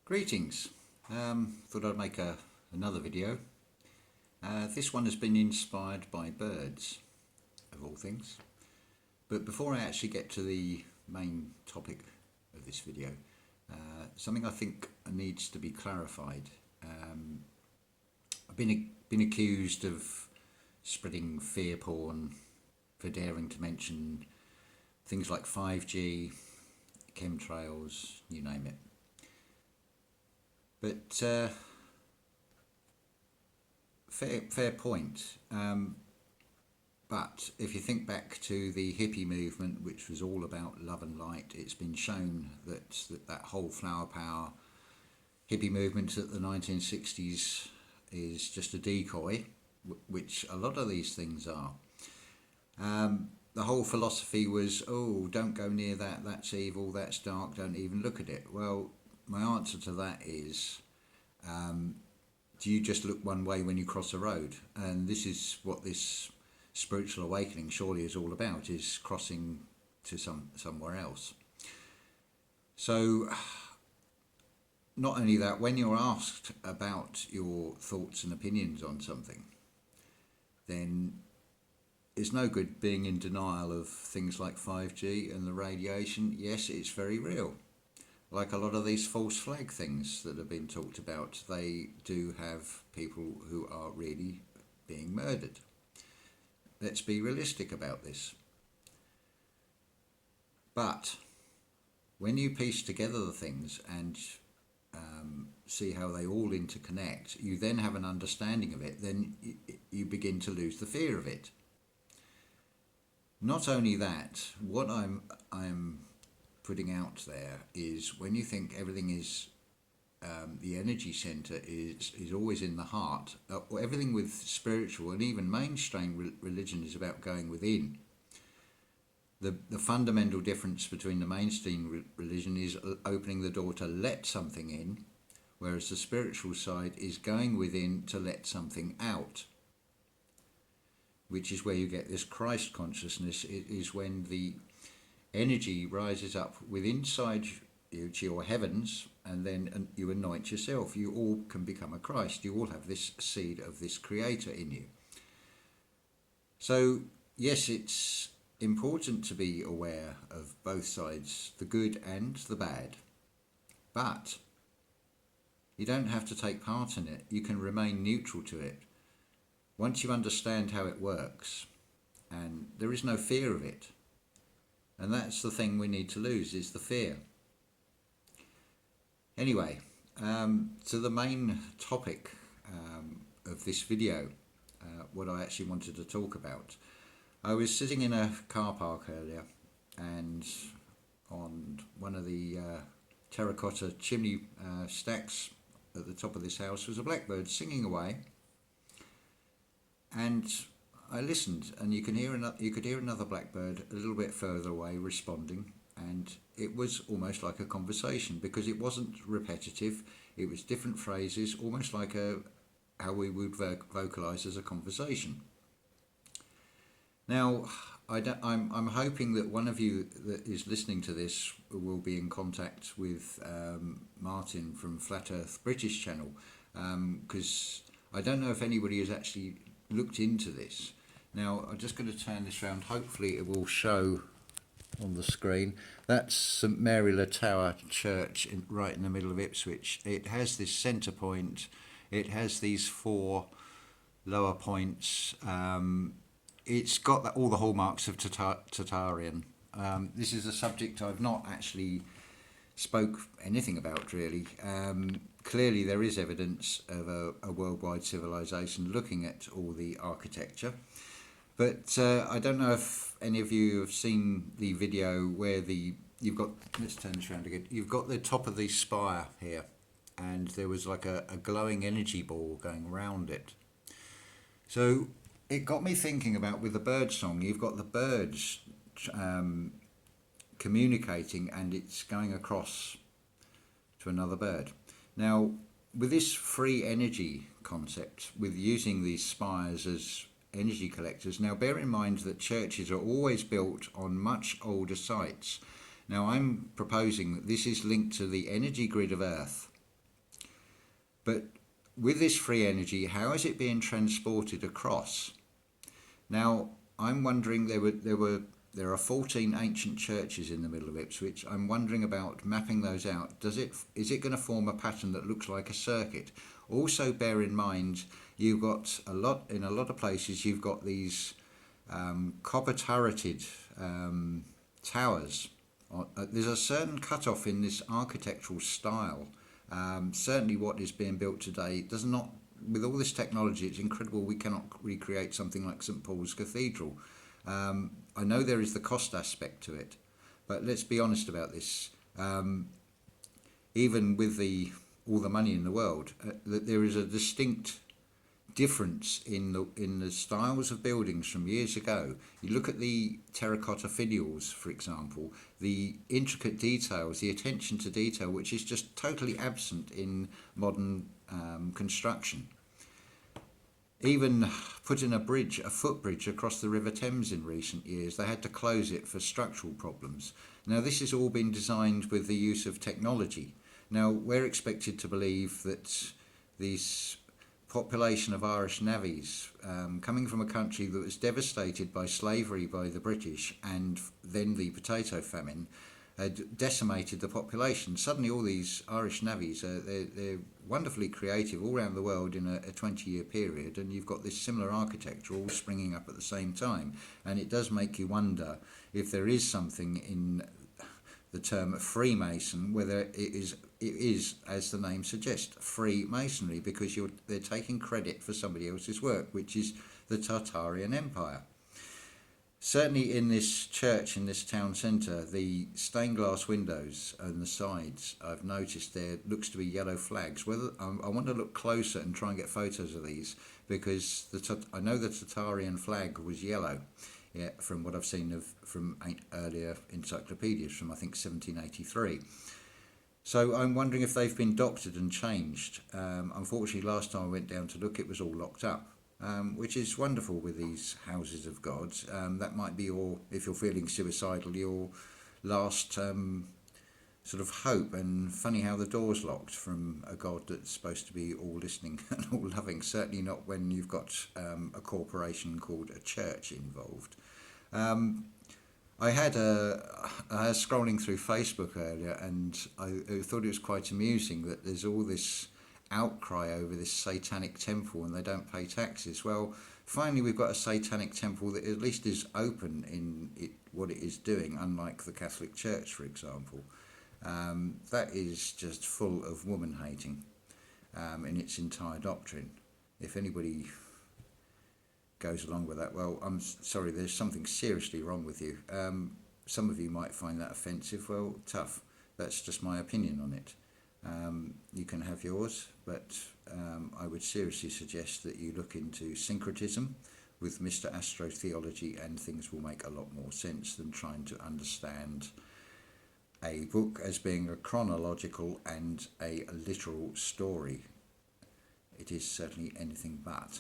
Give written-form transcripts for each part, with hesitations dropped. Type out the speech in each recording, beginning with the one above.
Greetings. Thought I'd make another video. This one has been inspired by birds, of all things. But before I actually get to the main topic of this video, something I think needs to be clarified. I've been accused of spreading fear porn for daring to mention things like 5G, chemtrails, you name it. But fair point. But if you think back to the hippie movement, which was all about love and light, it's been shown that whole flower power hippie movement at the 1960s is just a decoy, which a lot of these things are. The whole philosophy was, oh, don't go near that, that's evil, that's dark, don't even look at it. Well, my answer to that is, do you just look one way when you cross a road? And this is what this spiritual awakening surely is all about, is crossing to somewhere else. So, not only that, when you're asked about your thoughts and opinions on something, then it's no good being in denial of things like 5G and the radiation. Yes, it's very real. Like a lot of these false flag things that have been talked about, they do have people who are really being murdered. Let's be realistic about this. But when you piece together the things and see how they all interconnect, you then have an understanding of it, then you begin to lose the fear of it. Not only that, what I'm putting out there is, when you think everything is the energy center is always in the heart, everything with spiritual and even mainstream religion is about going within. The fundamental difference between the mainstream religion is opening the door to let something in, whereas the spiritual side is going within to let something out, which is where you get this Christ consciousness. It is when the energy rises up within inside you to your heavens, and then you anoint yourself. You all can become a Christ. You all have this seed of this creator in you. So yes, it's important to be aware of both sides, the good and the bad, but you don't have to take part in it. You can remain neutral to it once you understand how it works, and there is no fear of it. And that's the thing we need to lose, is the fear. Anyway, to the main topic of this video, what I actually wanted to talk about. I was sitting in a car park earlier, and on one of the terracotta chimney stacks at the top of this house was a blackbird singing away. And I listened, and you could hear another blackbird a little bit further away responding, and it was almost like a conversation, because it wasn't repetitive. It was different phrases, almost like how we would vocalize as a conversation. Now, I'm hoping that one of you that is listening to this will be in contact with Martin from Flat Earth British channel, because I don't know if anybody has actually looked into this. Now, I'm just going to turn this around. Hopefully it will show on the screen. That's St Mary Le Tower Church right in the middle of Ipswich. It has this centre point. It has these four lower points. It's got all the hallmarks of Tartarian. This is a subject I've not actually spoke anything about, really. Clearly there is evidence of a worldwide civilization looking at all the architecture. But I don't know if any of you have seen the video where you've got, let's turn this around again, you've got the top of the spire here, and there was like a glowing energy ball going around it. So it got me thinking about, with the bird song, you've got the birds communicating, and it's going across to another bird. Now, with this free energy concept, with using these spires as energy collectors, now bear in mind that churches are always built on much older sites. Now, I'm proposing that this is linked to the energy grid of Earth, But with this free energy, how is it being transported across? Now, I'm wondering there are 14 ancient churches in the middle of Ipswich. I'm wondering about mapping those out. Is it going to form a pattern that looks like a circuit? Also, bear in mind you've got in a lot of places you've got these copper turreted towers. There's a certain cut-off in this architectural style. Certainly what is being built today does not, with all this technology, it's incredible we cannot recreate something like St Paul's Cathedral. I know there is the cost aspect to it, but let's be honest about this. Even with all the money in the world, that there is a distinct difference in the styles of buildings from years ago. You look at the terracotta finials, for example, the intricate details, the attention to detail, which is just totally absent in modern construction. Even putting a footbridge across the River Thames in recent years, they had to close it for structural problems. Now, this has all been designed with the use of technology. Now, we're expected to believe that this population of Irish navvies, coming from a country that was devastated by slavery by the British and then the potato famine, had decimated the population. Suddenly all these Irish navvies, they're wonderfully creative all around the world in a 20-year period, and you've got this similar architecture all springing up at the same time. And it does make you wonder if there is something in the term Freemason, whether it is, as the name suggests, Freemasonry, because they're taking credit for somebody else's work, which is the Tartarian Empire. Certainly in this church, in this town centre, the stained glass windows on the sides, I've noticed there looks to be yellow flags. I want to look closer and try and get photos of these, because I know the Tartarian flag was yellow. Yeah, from what I've seen from earlier encyclopedias from I think 1783. So I'm wondering if they've been doctored and changed. Unfortunately, last time I went down to look, it was all locked up, which is wonderful with these houses of God. That might be if you're feeling suicidal, your last sort of hope. And funny how the door's locked from a God that's supposed to be all listening and all loving. Certainly not when you've got a corporation called a church involved. I was scrolling through Facebook earlier, and I thought it was quite amusing that there's all this outcry over this satanic temple and they don't pay taxes. Well, finally we've got a satanic temple that at least is open in what it is doing, unlike the Catholic Church, for example. That is just full of woman hating in its entire doctrine. If anybody goes along with that, well, I'm sorry, there's something seriously wrong with you. Some of you might find that offensive. Well, tough. That's just my opinion on it. You can have yours, but I would seriously suggest that you look into syncretism with Mr. Astrotheology, and things will make a lot more sense than trying to understand a book as being a chronological and a literal story. It is certainly anything but.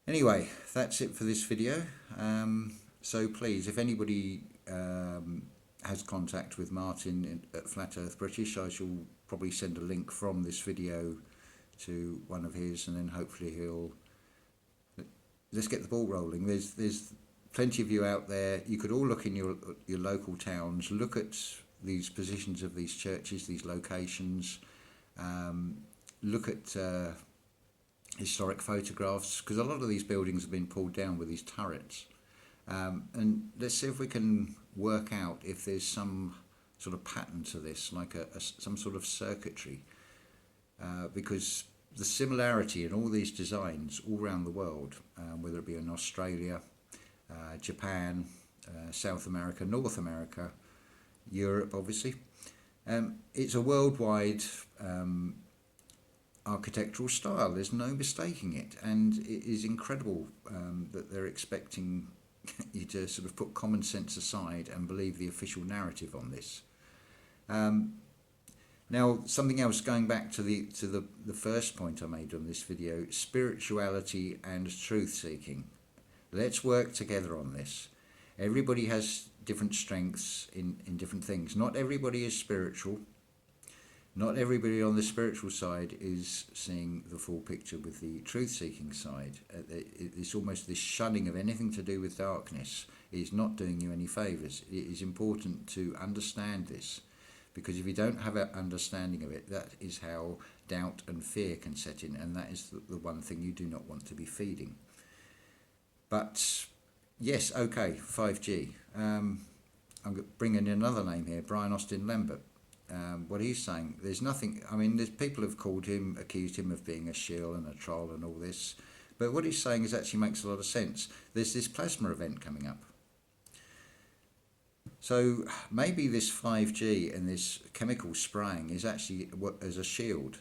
Anyway, that's it for this video. So please, if anybody has contact with Martin at Flat Earth British, I shall probably send a link from this video to one of his, and then hopefully let's get the ball rolling. There's plenty of you out there. You could all look in your local towns, look at these positions of these churches, these locations, look at historic photographs, because a lot of these buildings have been pulled down with these turrets, and let's see if we can work out if there's some sort of pattern to this, like some sort of circuitry, because the similarity in all these designs all around the world, whether it be in Australia, Japan, South America, North America, Europe, obviously, it's a worldwide architectural style. There's no mistaking it, and it is incredible that they're expecting you to sort of put common sense aside and believe the official narrative on this. Now, something else, going back to the first point I made on this video, spirituality and truth seeking. Let's work together on this. Everybody has different strengths in different things. Not everybody is spiritual. Not everybody on the spiritual side is seeing the full picture with the truth-seeking side. It's almost this shunning of anything to do with darkness is not doing you any favours. It is important to understand this, because if you don't have an understanding of it, that is how doubt and fear can set in, and that is the one thing you do not want to be feeding. But yes, okay, 5G. I'm bringing in another name here, Brian Austin Lambert. What he's saying, there's nothing, I mean, there's people have accused him of being a shill and a troll and all this, but what he's saying is actually makes a lot of sense. There's this plasma event coming up. So maybe this 5G and this chemical spraying is actually as a shield.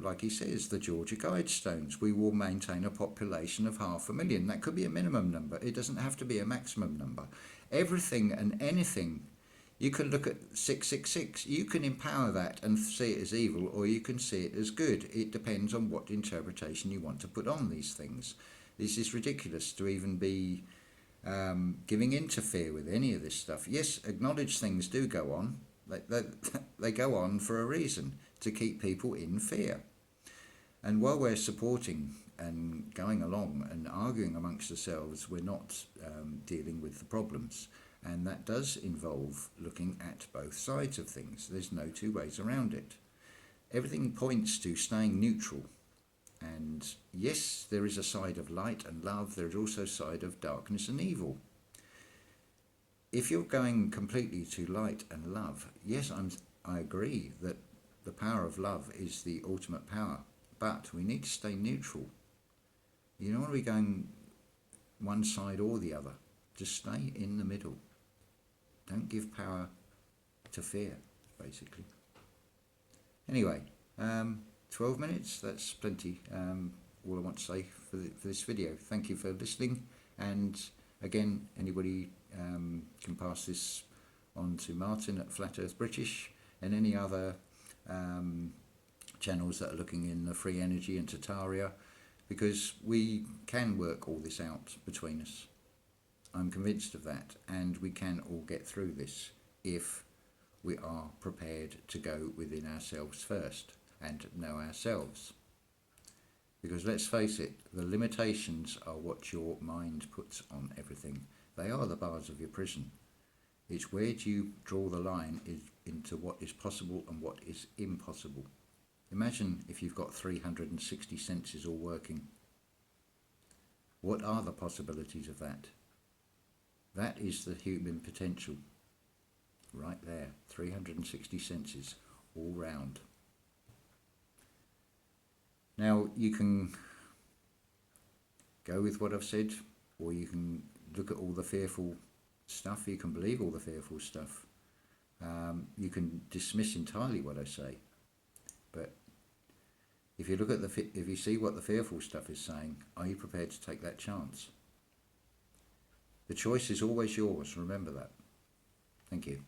Like he says, the Georgia Guidestones, we will maintain a population of 500,000. That could be a minimum number. It doesn't have to be a maximum number. Everything and anything, you can look at 666. You can empower that and see it as evil, or you can see it as good. It depends on what interpretation you want to put on these things. This is ridiculous to even be giving in to fear with any of this stuff. Yes, acknowledge things do go on. They go on for a reason, to keep people in fear. And while we're supporting and going along and arguing amongst ourselves, we're not dealing with the problems. And that does involve looking at both sides of things. There's no two ways around it. Everything points to staying neutral. And yes, there is a side of light and love. There is also a side of darkness and evil. If you're going completely to light and love, yes, I agree that the power of love is the ultimate power. But we need to stay neutral. You don't want to be going one side or the other. Just stay in the middle. Don't give power to fear, basically. Anyway, 12 minutes, that's plenty. All I want to say for this video. Thank you for listening. And again, anybody can pass this on to Martin at Flat Earth British and any other channels that are looking in the free energy and Tartaria, because we can work all this out between us. I'm convinced of that, and we can all get through this if we are prepared to go within ourselves first and know ourselves. Because let's face it, the limitations are what your mind puts on everything. They are the bars of your prison. It's where do you draw the line into what is possible and what is impossible. Imagine if you've got 360 senses all working. What are the possibilities of that? That is the human potential. Right there, 360 senses all round. Now, you can go with what I've said, or you can look at all the fearful stuff. You can believe all the fearful stuff. You can dismiss entirely what I say. But if you look at if you see what the fearful stuff is saying, are you prepared to take that chance? The choice is always yours. Remember that. Thank you.